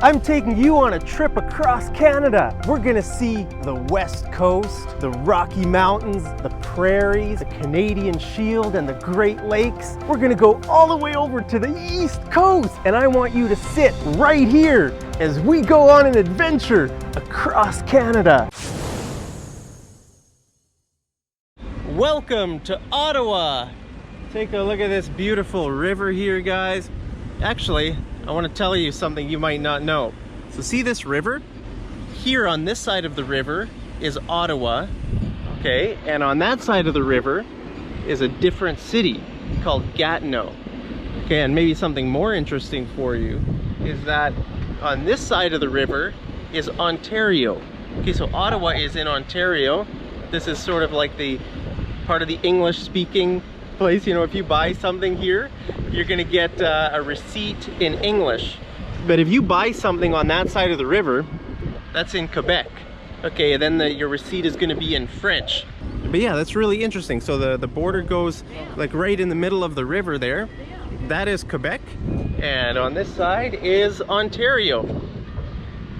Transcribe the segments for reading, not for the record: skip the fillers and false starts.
I'm taking you on a trip across Canada. We're gonna see the West Coast, the Rocky Mountains, the prairies, the Canadian Shield, and the Great Lakes. We're gonna go all the way over to the East Coast, and I want you to sit right here as we go on an adventure across Canada. Welcome to Ottawa. Take a look at this beautiful river here, guys. Actually, I want to tell you something you might not know. So see this river? Here on this side of the river is Ottawa, okay? And on that side of the river is a different city called Gatineau. Okay, and maybe something more interesting for you is that on this side of the river is Ontario. Okay, so Ottawa is in Ontario. This is sort of like the part of the English-speaking place. You know, if you buy something here, you're gonna get a receipt in English. But if you buy something on that side of the river, that's in Quebec. Okay, and then your receipt is gonna be in French. But yeah, that's really interesting. So the border goes like right in the middle of the river there. That is Quebec, and on this side is Ontario.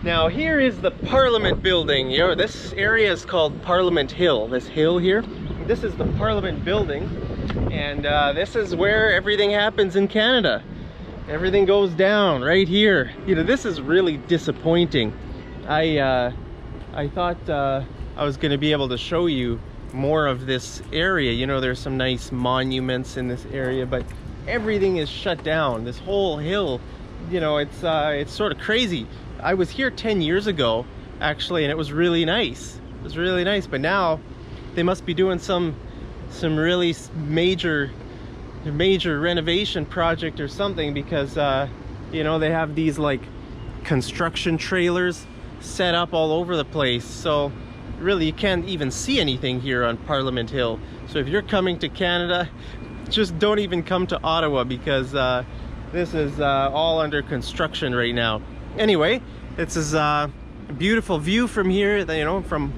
Now here is the Parliament building. You know, this area is called Parliament Hill, this hill here. This is the Parliament building, and this is where everything happens in Canada. Everything goes down right here. You know, this is really disappointing. I thought I was going to be able to show you more of this area. You know, there's some nice monuments in this area, but everything is shut down. This whole hill, you know, it's sort of crazy. I was here 10 years ago, actually, and it was really nice. It was really nice, but now they must be doing some really major renovation project or something, because you know, they have these like construction trailers set up all over the place, so really you can't even see anything here on Parliament Hill. So if you're coming to Canada, just don't even come to Ottawa, because this is all under construction right now. Anyway, this is a beautiful view from here, you know, from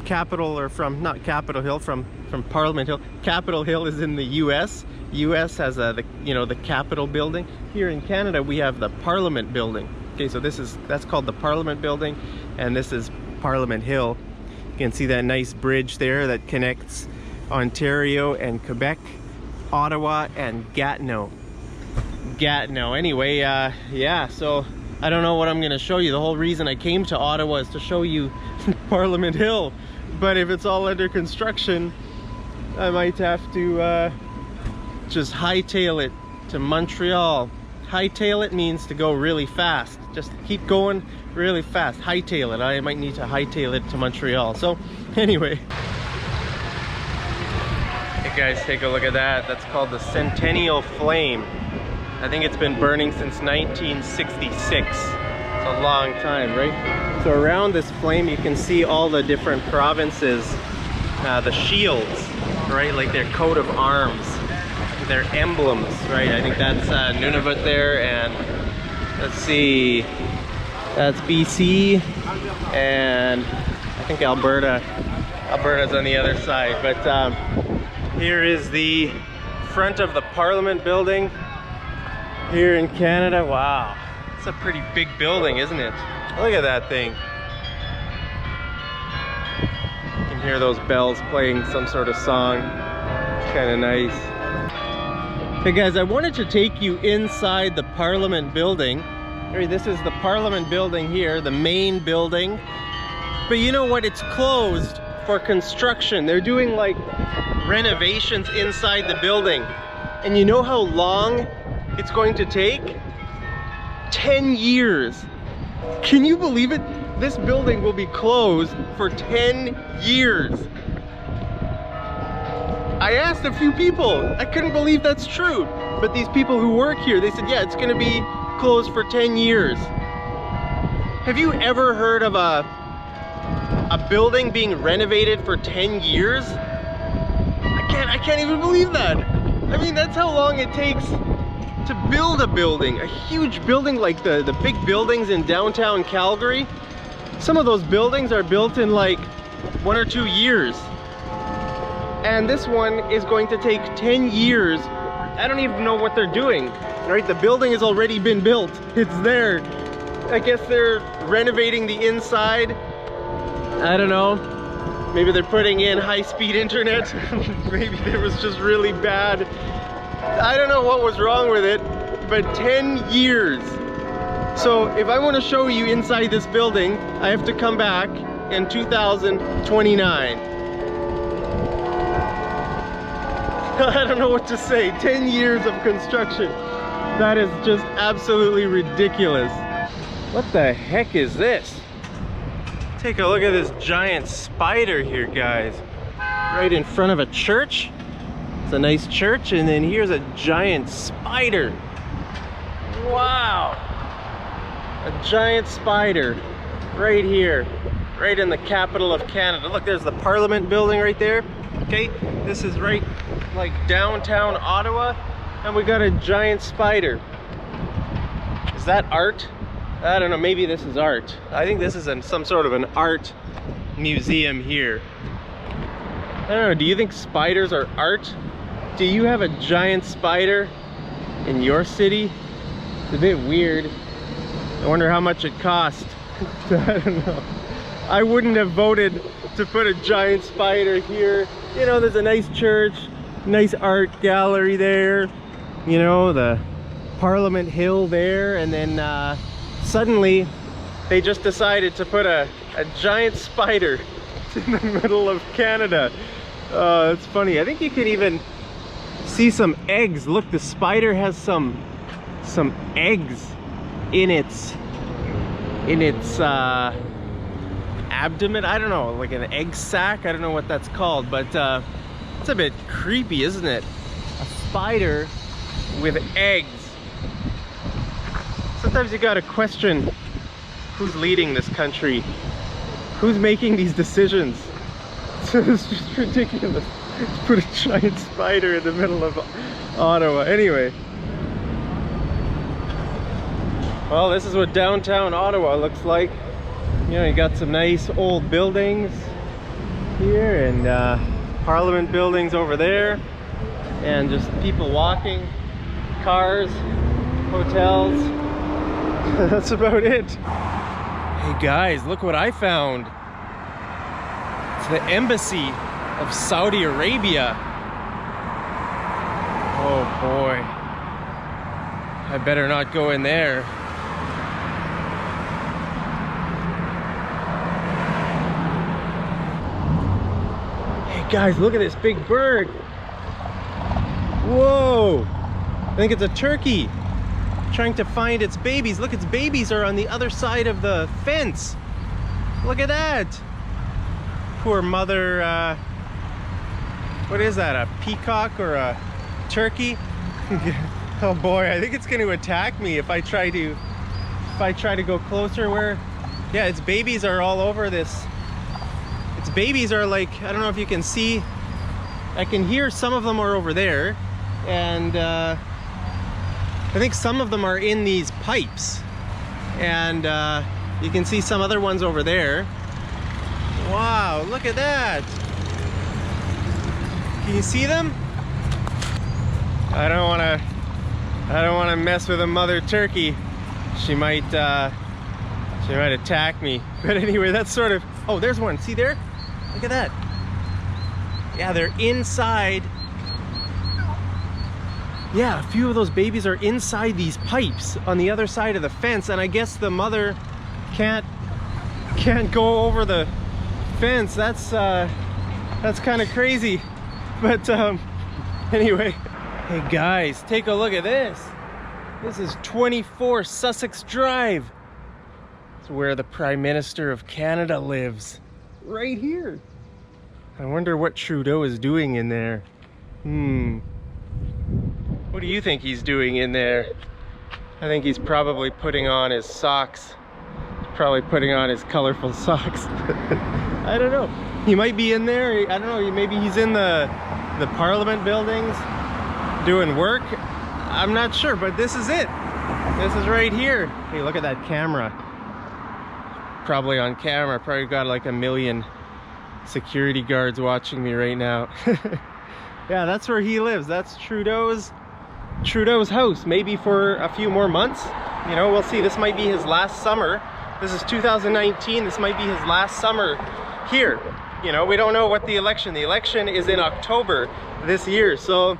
Capitol, or from, not Capitol Hill, from Parliament Hill. Capitol Hill is in the US. US has the Capitol building. Here in Canada we have the Parliament building. Okay, so that's called the Parliament building, and this is Parliament Hill. You can see that nice bridge there that connects Ontario and Quebec, Ottawa and Gatineau. Anyway, yeah, so I don't know what I'm gonna show you. The whole reason I came to Ottawa is to show you Parliament Hill, but if it's all under construction, I might have to just hightail it to Montreal. Hightail it means to go really fast. Just keep going really fast. Hightail it. I might need to hightail it to Montreal. So anyway, hey guys, take a look at that. That's called the Centennial Flame. I think it's been burning since 1966. It's a long time, right? So around this flame you can see all the different provinces, the shields, right? Like their coat of arms, their emblems, right? I think that's Nunavut there, and let's see, that's BC, and I think Alberta's on the other side. But here is the front of the Parliament building here in Canada. Wow, it's a pretty big building, isn't it? Look at that thing. You can hear those bells playing some sort of song. It's kind of nice. Hey guys, I wanted to take you inside the Parliament building. This is the Parliament building here, the main building. But you know what? It's closed for construction. They're doing like renovations inside the building. And you know how long it's going to take? 10 years. Can you believe it? This building will be closed for 10 years. I asked a few people. I couldn't believe that's true. But these people who work here, they said, yeah, it's gonna be closed for 10 years. Have you ever heard of a building being renovated for 10 years? I can't even believe that. I mean, that's how long it takes to build a building. A huge building like the big buildings in downtown Calgary. Some of those buildings are built in like 1 or 2 years. And this one is going to take 10 years. I don't even know what they're doing, right? The building has already been built. It's there. I guess they're renovating the inside. I don't know. Maybe they're putting in high-speed internet. Maybe it was just really bad. I don't know what was wrong with it, but 10 years. So if I want to show you inside this building, I have to come back in 2029. I don't know what to say. 10 years of construction. That is just absolutely ridiculous. What the heck is this? Take a look at this giant spider here, guys. Right in front of a church. It's a nice church, and then here's a giant spider. Wow. A giant spider right here, right in the capital of Canada. Look, there's the Parliament building right there. Okay, this is right like downtown Ottawa, and we got a giant spider. Is that art? I don't know, maybe this is art. I think this is some sort of an art museum here. I don't know, do you think spiders are art? Do you have a giant spider in your city? It's a bit weird. I wonder how much it cost. I don't know. I wouldn't have voted to put a giant spider here. You know, there's a nice church, nice art gallery there. You know, the Parliament Hill there, and then suddenly they just decided to put a giant spider in the middle of Canada. It's funny. I think you can even see some eggs. Look, the spider has some eggs in its abdomen. I don't know, like an egg sac. I don't know what that's called, but it's a bit creepy, isn't it? A spider with eggs. Sometimes you gotta question who's leading this country, who's making these decisions. It's just ridiculous to put a giant spider in the middle of Ottawa. Anyway, well, this is what downtown Ottawa looks like. You know, you got some nice old buildings here, and Parliament buildings over there, and just people walking, cars, hotels. That's about it. Hey guys, look what I found. It's the embassy of Saudi Arabia. Oh boy. I better not go in there. Hey guys, look at this big bird. Whoa. I think it's a turkey trying to find its babies. Look, its babies are on the other side of the fence. Look at that. Poor mother, what is that, a peacock or a turkey? Oh boy, I think it's going to attack me if I try to go closer. Where, yeah, its babies are all over this. Its babies are like, I don't know if you can see, I can hear some of them are over there, and I think some of them are in these pipes, and you can see some other ones over there. Wow, look at that. Can you see them? I don't want to mess with a mother turkey. She might attack me. But anyway, that's sort of, oh, there's one. See there? Look at that. Yeah, they're inside. Yeah, a few of those babies are inside these pipes on the other side of the fence, and I guess the mother can't go over the fence. That's kind of crazy. But anyway, hey guys, take a look at this. This is 24 Sussex Drive. It's where the Prime Minister of Canada lives. Right here. I wonder what Trudeau is doing in there. What do you think he's doing in there? I think he's probably putting on his socks. He's probably putting on his colorful socks. I don't know. He might be in there. I don't know. Maybe he's in the Parliament buildings doing work. I'm not sure, but this is it. This is right here. Hey, look at that camera. Probably on camera. Probably got like 1 million security guards watching me right now. Yeah, that's where he lives. That's Trudeau's house. Maybe for a few more months, You know, we'll see. This might be his last summer. This is 2019. This might be his last summer here. You know, we don't know what the election is in October this year, so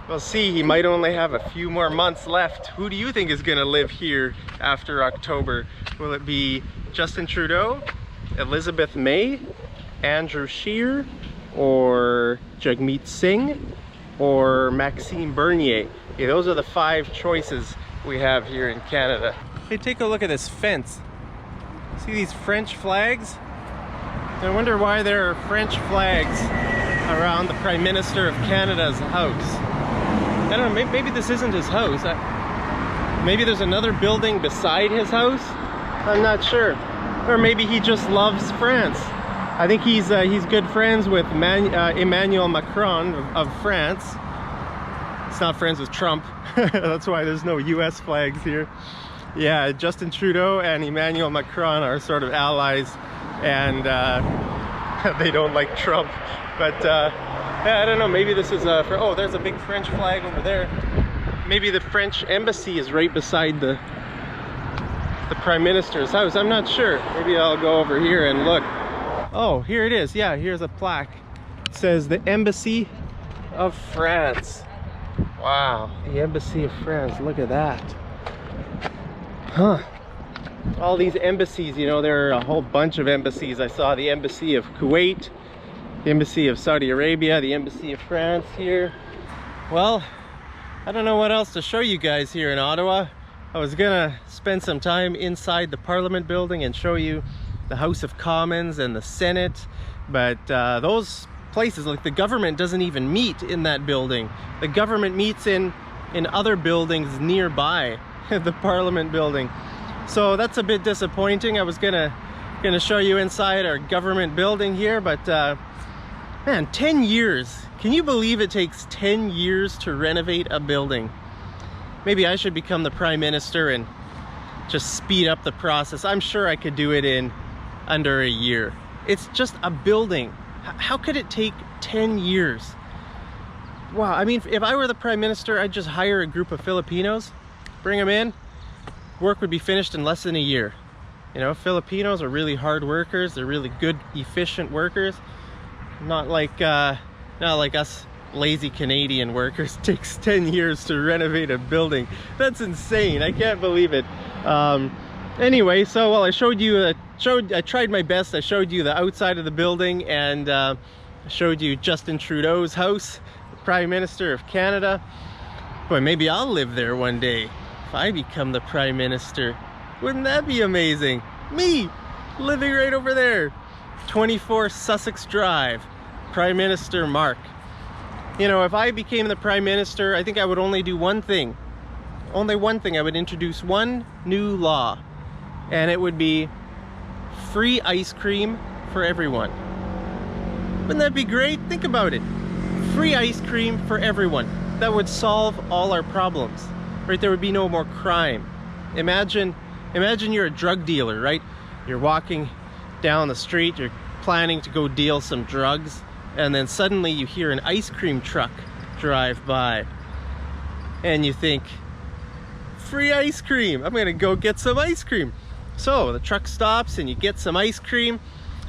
we'll see. He might only have a few more months left. Who do you think is gonna live here after October? Will it be Justin Trudeau, Elizabeth May, Andrew Scheer, or Jagmeet Singh, or Maxime Bernier? Okay, those are the 5 choices we have here in Canada. Hey, take a look at this fence. See these French flags? I wonder why there are French flags around the Prime Minister of Canada's house. I don't know, maybe this isn't his house. Maybe there's another building beside his house? I'm not sure. Or maybe he just loves France. I think he's good friends with Emmanuel Macron of France. He's not friends with Trump. That's why there's no US flags here. Yeah, Justin Trudeau and Emmanuel Macron are sort of allies, and they don't like Trump. But yeah, I don't know, maybe this is oh, there's a big French flag over there. Maybe the French embassy is right beside the Prime Minister's house. I'm not sure. Maybe I'll go over here and look. Oh, here it is. Yeah, here's a plaque. It says the Embassy of France. Wow, the Embassy of France. Look at that. Huh. All these embassies, you know, there are a whole bunch of embassies. I saw the Embassy of Kuwait, the Embassy of Saudi Arabia, the Embassy of France here. Well, I don't know what else to show you guys here in Ottawa. I was gonna spend some time inside the Parliament building and show you the House of Commons and the Senate, but those places, like the government doesn't even meet in that building. The government meets in other buildings nearby the Parliament building. So that's a bit disappointing. I was gonna show you inside our government building here, but man, 10 years. Can you believe it takes 10 years to renovate a building? Maybe I should become the Prime Minister and just speed up the process. I'm sure I could do it in under a year. It's just a building. How could it take 10 years? Wow, I mean, if I were the Prime Minister, I'd just hire a group of Filipinos, bring them in, work would be finished in less than a year. You know, Filipinos are really hard workers. They're really good, efficient workers. Not like us lazy Canadian workers. It takes 10 years to renovate a building. That's insane. I can't believe it. Anyway, so well, I showed you, I tried my best. I showed you the outside of the building, and I showed you Justin Trudeau's house, the Prime Minister of Canada. Boy, maybe I'll live there one day if I become the Prime Minister. Wouldn't that be amazing? Me, living right over there. 24 Sussex Drive, Prime Minister Mark. You know, if I became the Prime Minister, I think I would only do one thing. Only one thing. I would introduce one new law, and it would be free ice cream for everyone. Wouldn't that be great? Think about it. Free ice cream for everyone. That would solve all our problems, right? There would be no more crime. Imagine you're a drug dealer, right? You're walking down the street, you're planning to go deal some drugs, and then suddenly you hear an ice cream truck drive by, and you think, free ice cream, I'm gonna go get some ice cream. So the truck stops and you get some ice cream,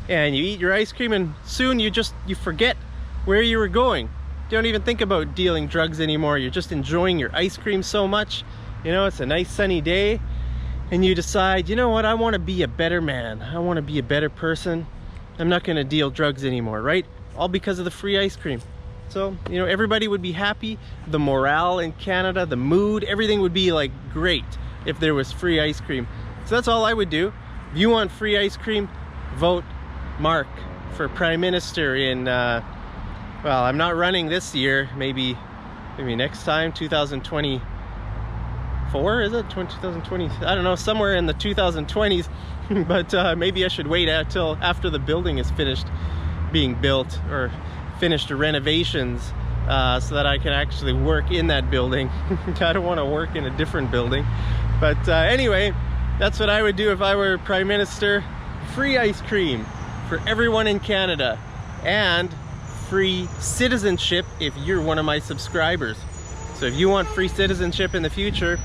and you eat your ice cream, and soon you forget where you were going. You don't even think about dealing drugs anymore. You're just enjoying your ice cream so much. You know, it's a nice sunny day, and you decide, you know what, I want to be a better man. I want to be a better person. I'm not going to deal drugs anymore, right? All because of the free ice cream. So, you know, everybody would be happy. The morale in Canada, the mood, everything would be like great if there was free ice cream. So that's all I would do. If you want free ice cream, vote Mark for Prime Minister in, well, I'm not running this year. Maybe next time, 2024, is it? 2020, I don't know, somewhere in the 2020s. But maybe I should wait until after the building is finished being built, or finished renovations, so that I can actually work in that building. I don't want to work in a different building. But anyway, that's what I would do if I were Prime Minister. Free ice cream for everyone in Canada, and free citizenship if you're one of my subscribers. So if you want free citizenship in the future,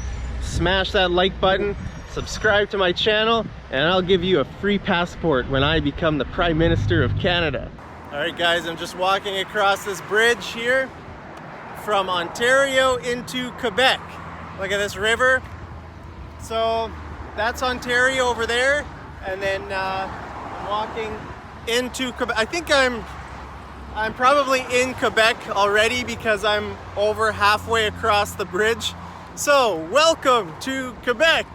smash that like button, subscribe to my channel, and I'll give you a free passport when I become the Prime Minister of Canada. All right guys, I'm just walking across this bridge here from Ontario into Quebec. Look at this river. So that's Ontario over there, and then I'm walking into Quebec. I think I'm probably in Quebec already because I'm over halfway across the bridge. So welcome to Quebec.